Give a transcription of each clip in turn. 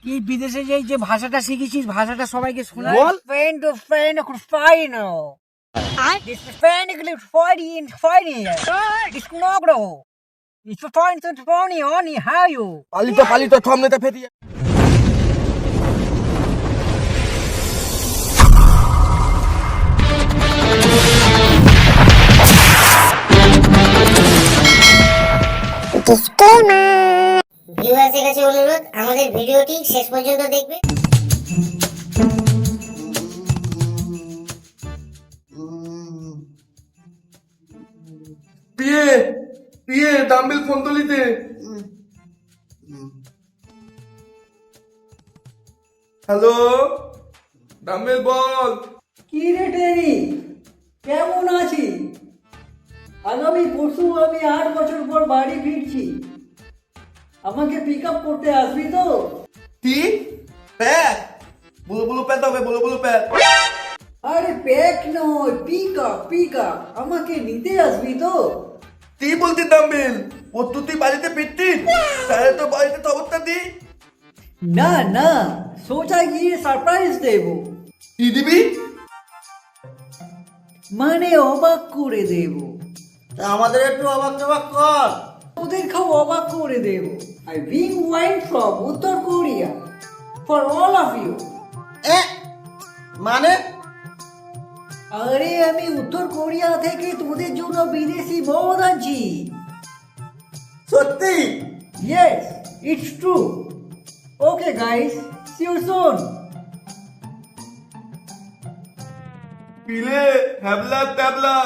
কি বিদেশে যাই যে ভাষাটা শিখেছিস ভাষাটা সবাইকে শোনা বল। ফ্রেন্ড টু ফ্রেন্ড খুব ফাইনো দিস ফ্রেন্ড ক্লিপ ফাইনি ফাইনি দিস নগরো দিস ফাইন তো ফাইনি অনি হাউ ইউ পালিত থমনেতে ফেটিয়ে ভিউয়ার্সের কাছে অনুরোধ আমাদের ভিডিওটি শেষ পর্যন্ত দেখবে। পিয়ে ডাম্বেল ফোন তুলিতে হ্যালো ডাম্বেল বল। কি রে টেরি, কেমন আছি? আগামী পরশু আমি 8 বছর পর বাড়ি ফিরছি। আমাকে পিক আপ করতে আসবি তো? টি প্যাক বলো প্যাট হবে বলো প্যাট। আরে প্যাক নয়, পিক আপ আমাকে নিতে আসবি তো? টি বলতে ডাম্বেল ও তুই বাড়িতে ফিরতি তাহলে তো বাড়িতে খবরটা দি। না সোজা গিয়ে সারপ্রাইজ দেব, কি দিবি? মানে অবাক করে দেব। আমাদের একটু অবাক কর। ওদের খাও অবাক করে দেব। আই ব্রিং ওয়াইন ফ্রম উত্তর Korea for all of you. মানে আরে আমি উত্তর কোরিয়া থেকে তোদের জন্য বিদেশি মদ আনছি। সত্যি? Yes, it's true. Okay guys, see you soon. পিলে হ্যাবলা ট্যাবলা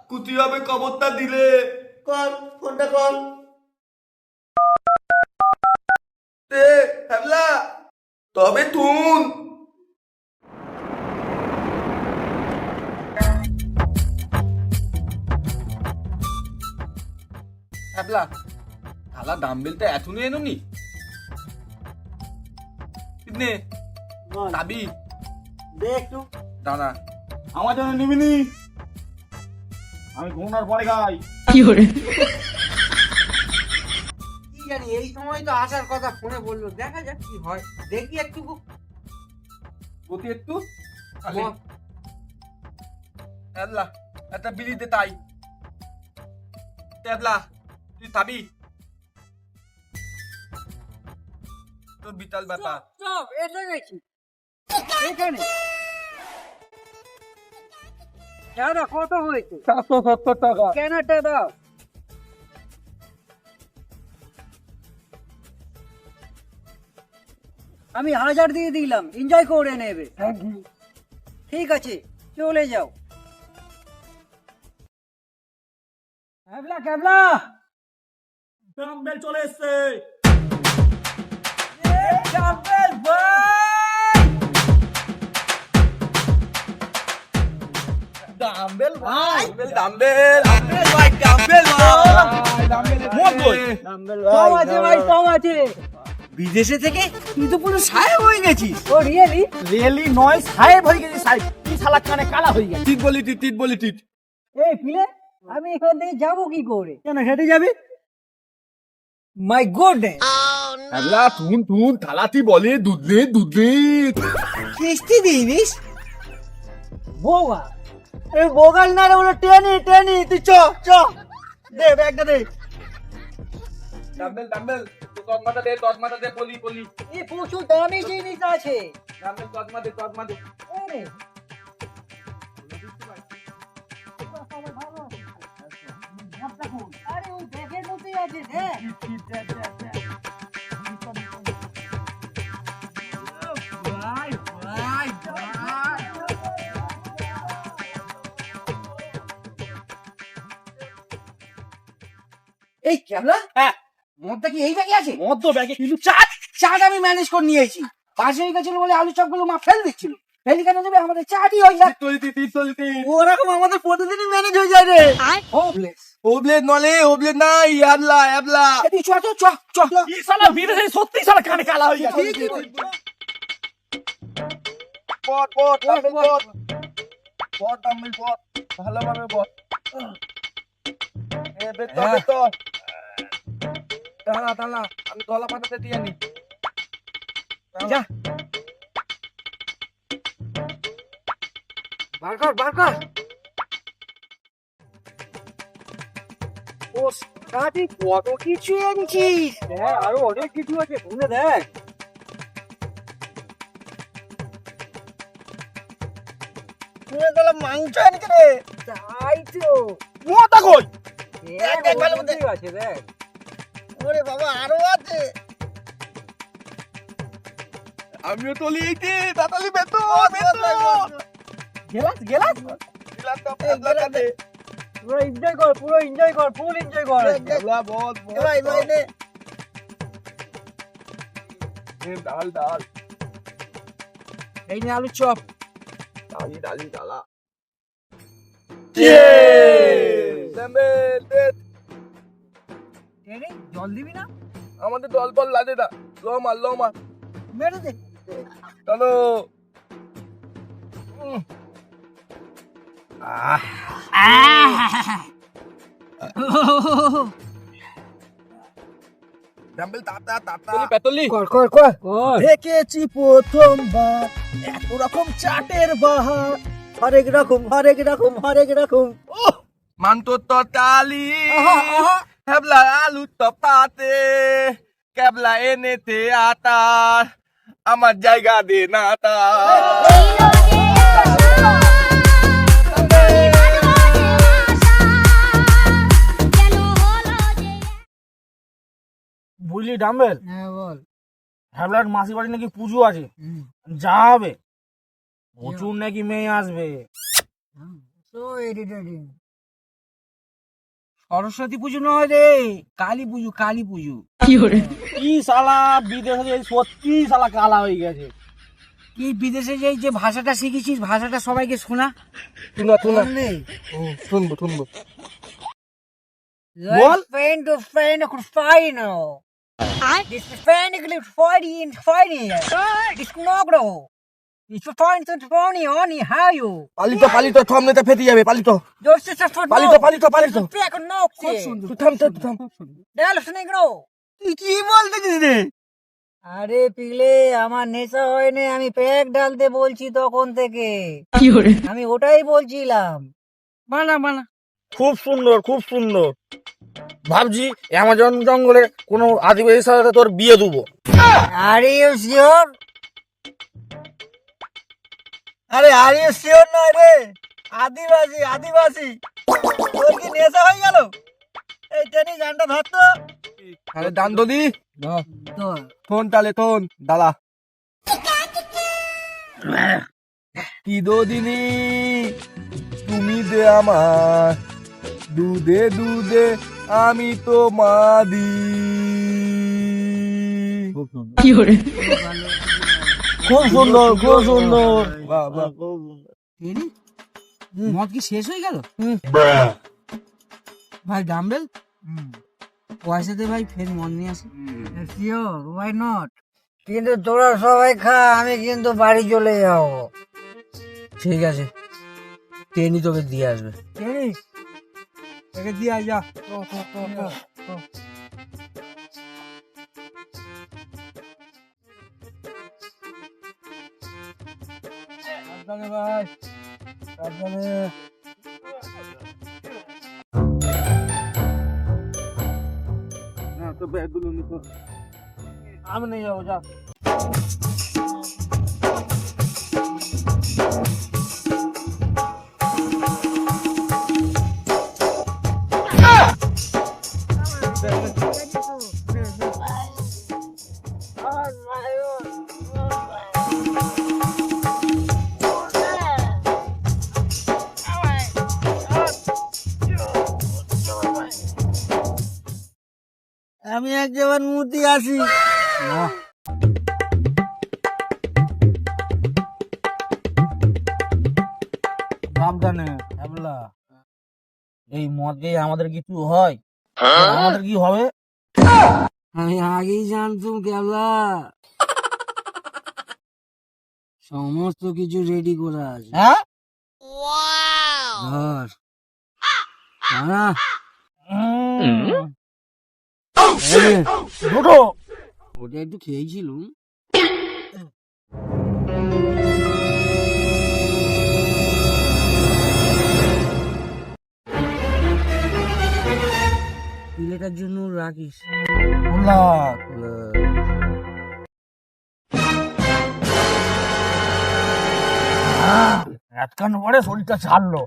কুতি হবে খবরটা দিলে কর ফোনটা কর। তে হ্যাবলা তবে তুন হ্যাবলা থালা ডাম্বেলটা এখনই এনুনি কিতনে চাবি দে একটু। দাঁড়া আমার জন্য নিবিনি, আমি ঘুমানোর পরে খাই। কি জানি এই সময় তো আসার কথা ফোনে বললো, দেখা যাক কি হয়, দেখি একটু গতি একটু হ্যাবলা একটা বিলিতে তাই হ্যাবলা তুই থাবি তোর বিতাল ব্যাপার চপ এসে গেছি এখানে। দাদা কত হয়েছে? 770 টাকা। কেনাটা দাও। আমি 1000 দিয়ে দিলাম, এনজয় করে নেবে। ঠিক আছে চলে যাও। ক্যাবলা ডাম্বেল চলে এসছে। ডাম্বেল ভাই ডাম্বেল ভাই ডাম্বেল ভাই ডাম্বেল ভাই মোট বল কম আছে ভাই কম আছে। বিদেশে থেকে তুই তো পুরো সাহেব হয়ে গেছিস। ও রিয়েলি? রিয়েলি নয়, সাহেব হয়ে গেছি সাহেব। কি শালা কানে কালা হয়ে গেছে। টিট বলি টিট এই পিলে আমি এখান থেকে যাবো কি করে? কেন হেঁটে যাবি? মাই গুডনেস, হ্যাবলা তুন থালাতি বলে দুধ নে কিস্তি দিইনিস বোগা? এই বোগাল না রে, বলো টেনি তুই চ দে ব্যাগটা দে। ডাম্বেল তদমাটা দে পলি এই প্রচুর দামি জিনিস আছে। ডাম্বেল তদমা দে আরে আরে ওই ব্যাগের মধ্যেই আছে হ্যাঁ। এই ক্যাবলা হ্যাঁ, মদটা কি এই ব্যাগে আছে? মদ তো ব্যাগে কিলো চাট আমি ম্যানেজ করে নিয়েছি। পাশে গেছিল বলে আলু চপগুলো মা ফেল দিচ্ছিল। ফেলি কেন দেবে, আমাদের চাটই হয়ে যায়। ওরকম আমাদের প্রতিদিনই ম্যানেজ হয়ে যায় রে। হোপলেস ওবলেড নাই হ্যাবলা এই চ কি শালা বিদেশে সত্যি শালা কানে কালা হয়ে গেছে। পট ডাম্বেল পট ভালোভাবে পট বেতো দাঁড়া আমি গলা পাতাতে দিয়ে নি যা বার কর ও সাথে কত কিছু এনেছিস। হ্যাঁ আরো অনেক কিছু আছে, শুনে দেখ। তুই তাহলে মাংস এনেছে রে। তাই তো মোটা কই দেখ ভালো মতো। আছে দেখ। ওরে বাবা আরো আছে। আমিও তো লিয়েছি তাতালি বেতো গেলাস পুরো এনজয় কর, পুরো এনজয় কর, ফুল এনজয় কর। বহুত ভাই নে ডাল ডাল এই নে আলু চপ। ডালি ডালা জল দিবি না? আমাদের দল বল লাগে না, লো মার মেরে দে। চলো। ডাম্বেল পেতলি কর দেখেছি প্রথমবার এত রকম চাটের বাহার, হরেক রকম। মান্ত ততালি আহা। হেবলা আলু তপাতে কেবলা এনেতে আটার আমার জায়গা দে না তার বুঝলি ডাম্বেল, হ্যাঁ বল। হ্যাবলার মাসি বাড়ি নাকি পুজো আছে, যা হবে প্রচুর নাকি মেয়ে আসবে। সো এডিটেডিং। সরস্বতী পুজো নয় রে, কালী পুজো। কি শালা বিদেশে সত্যি শালা কালা হয়ে গেছে। কি বিদেশে যে ভাষাটা শিখেছিস, ভাষাটা সবাইকে শোনা। শুনবো বল। Friend to friend could find no. This friend could find This no. This find to find only how you. পালিত থমনেতে ফেটে যাবে পালিত Just a foot. পালিত Back no. তুই থাম Dallas negro. তুই কি বলতেছিস রে? আরে পিলে আমার নেশা হয়নি, আমি প্যাক ডালতে বলছি তখন থেকে। আমি ওটাই বলছিলাম। বানা খুব সুন্দর। ভাবছি অ্যামাজন জঙ্গলে কোনো আদিবাসীর সাথে তোর বিয়ে দেবো। Are you sure? আরে আরে শিওর নয় রে, আদিবাসী। তোর কি নেশা হয়ে গেল? এই টেনি গানটা ধরতো। আরে দান দদি তো ফোন দালা কি দদিনি তুমি দে আমার দুধে আমি তো মাদি খুব সুন্দর বাহ বাহ মদ কি শেষ হয়ে গেল? ভাই ডাম্বেল পয়সাতে ভাই ফের মদ নিয়ে আসি। Sure, why not? কিন্তু তোরা সবাই খা, আমি কিন্তু বাড়ি চলে যাবো। ঠিক আছে, টেনি তোকে দিয়ে আসবে। একে দিয়ে আয় যা। সাবধানে ভাই, সাবধানে। তো ব্যাগগুলো নিতো আমি নিয়ে যাবো, যা। আমি এক যাবার মূর্তি আসি না। সাবধানে হ্যাবলা, এই মদে আমাদের কিছু হয়, আমাদের কি হবে? আমি আগেই জানতাম কেবলা। সমস্ত কিছু রেডি করে আছে। হ্যাঁ ধর দাঁড়া। দুটো ওটা একটু খেয়েছিলুম, ছেলেটার জন্য রাখিস। এতক্ষণ পরে শরীরটা ছাড়লো।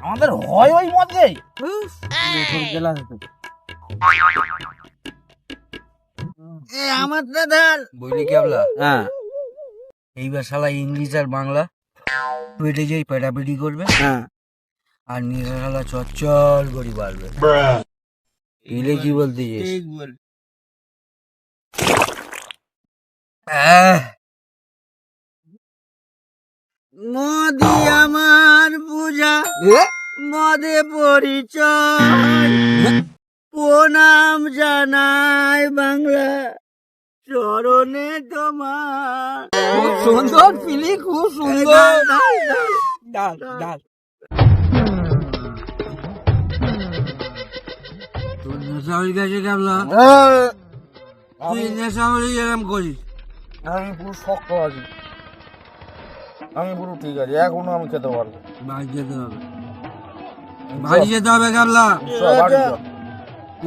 আমাদের হয় ওই মধ্যে আমার দাদার বইলে কি আপলা? হ্যাঁ, এইবার শালা ইংলিশ আর বাংলা পেটে যাই পেটাপিটি করবে। হ্যাঁ, আর নিজে শালা চচ্চল করি পারবে। এলে কি বলতে মদি আমার পূজা, মদে পরিচয়, প্রণাম জানাই বাংলা চরণে তোমার। খুব সুন্দর ফিলি, খুব সুন্দর। ডাল ডাল তোর নেশা হয়ে গেছে কেবলা? তুই নেশা হলে এরম করিস? আমি পুরো শক্ত আছি, আমি পুরো ঠিক আছে, এখনো আমি খেতে পারবো। বাড়ি যেতে হবে, বাড়ি যেতে হবে কেবলা। বাড়ি চল,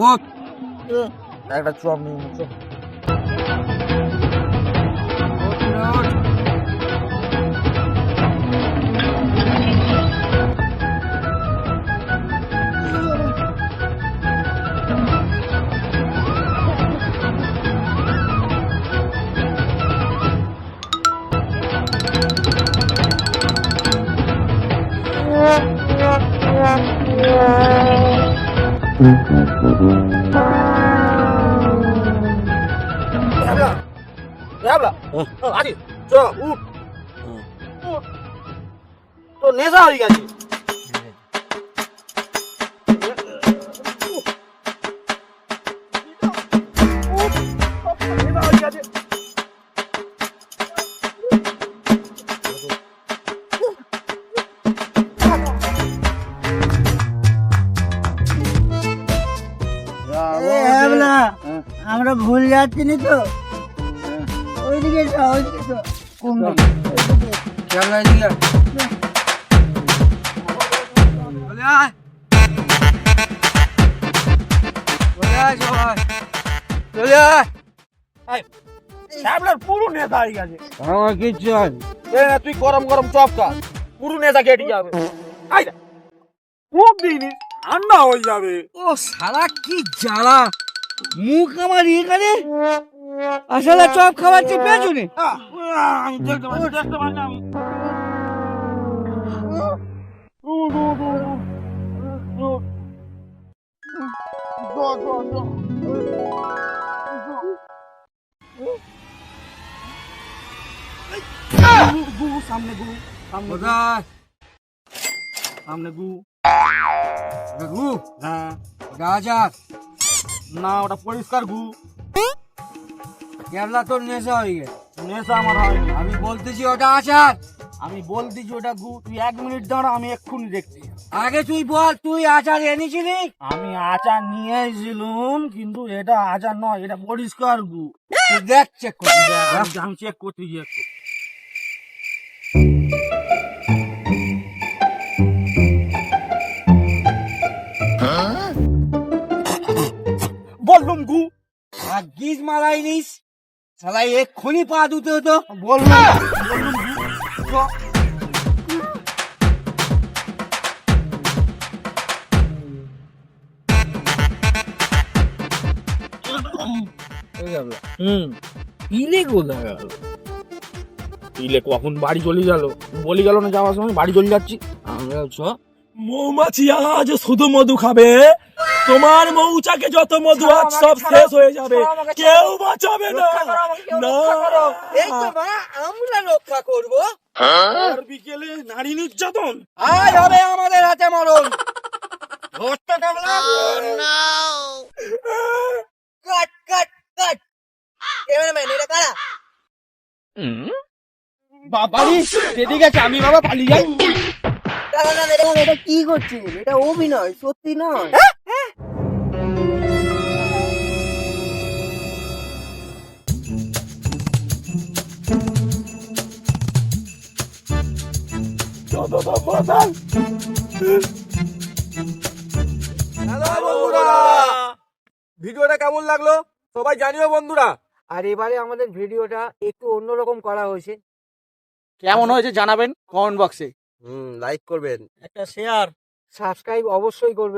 ওঠ। একটা চপ নিয়ে চল। তোর নেশা হয়ে গেছে। আমরা ভুল যাচ্ছি না তো? ওইদিকে কোন পুরো নেতা হয়ে গেছে। আমার কিচ্ছু হয় তুই গরম গরম চপ খা, পুরো নেতা কেটে যাবে। খুব দিন ঠান্ডা হয়ে যাবে। ও শালা কি জ্বালা, মুখ আমার এখানে আসলে চপ খাওয়াচ্ছে পেছনে। আমি দেখতে পারি না। সামনে গু, সামনে গু। গু হ্যাঁ, গাজার না ওটা পরিষ্কার গু। কেবলা তোর নেশা হয়ে গেছে। নেশা আমার হয়নি। আমি বলতেছি ওটা আচার। আমি বলতেছি ওটা গু। তুই 1 মিনিট দাঁড়া, আমি এক্ষুনি দেখছি। আগে তুই বল, তুই আচার এনেছিলি? আমি আচার নিয়ে এসেছিলুম, কিন্তু এটা আচার নয়, এটা পরিষ্কার গু। তুই দেখ, চেক করবি। আমি চেক করতে গিয়ে বললুম গু। গিজ মারাই নিস শালা, এক্ষুনি পা দুতে হতো। বললুম গু। ইলে কোথায় গেল? ইলে কখন বাড়ি চলে গেল? বলি গেল না যাওয়ার সময় বাড়ি চলে যাচ্ছি। আমরা চ। মৌমাছি আজ শুধু মধু খাবে, তোমার মৌচাকে যত মধু আজ সব শেষ হয়ে যাবে, কেউ বাঁচাবে না। আমরা রক্ষা করবো। আর বিকেলে নারী নির্যাতন আজ হবে আমাদের হাতে মরণ। ধরতে কামলা। কাট কাট কাট। ক্যামেরাম্যান, এটা কারা? বাবারি কেটে গেছে, আমি বাবা পালিয়ে যাই। এটা কি করছে? এটা অভিনয়, সত্যি নয়। ভিডিওটা কেমন লাগলো সবাই জানিও বন্ধুরা। আর এবারে আমাদের ভিডিওটা একটু অন্যরকম করা হয়েছে। কেমন হয়েছে জানাবেন কমেন্ট বক্সে। লাইক করবেন। একটা শেয়ার, সাবস্ক্রাইব অবশ্যই করবেন।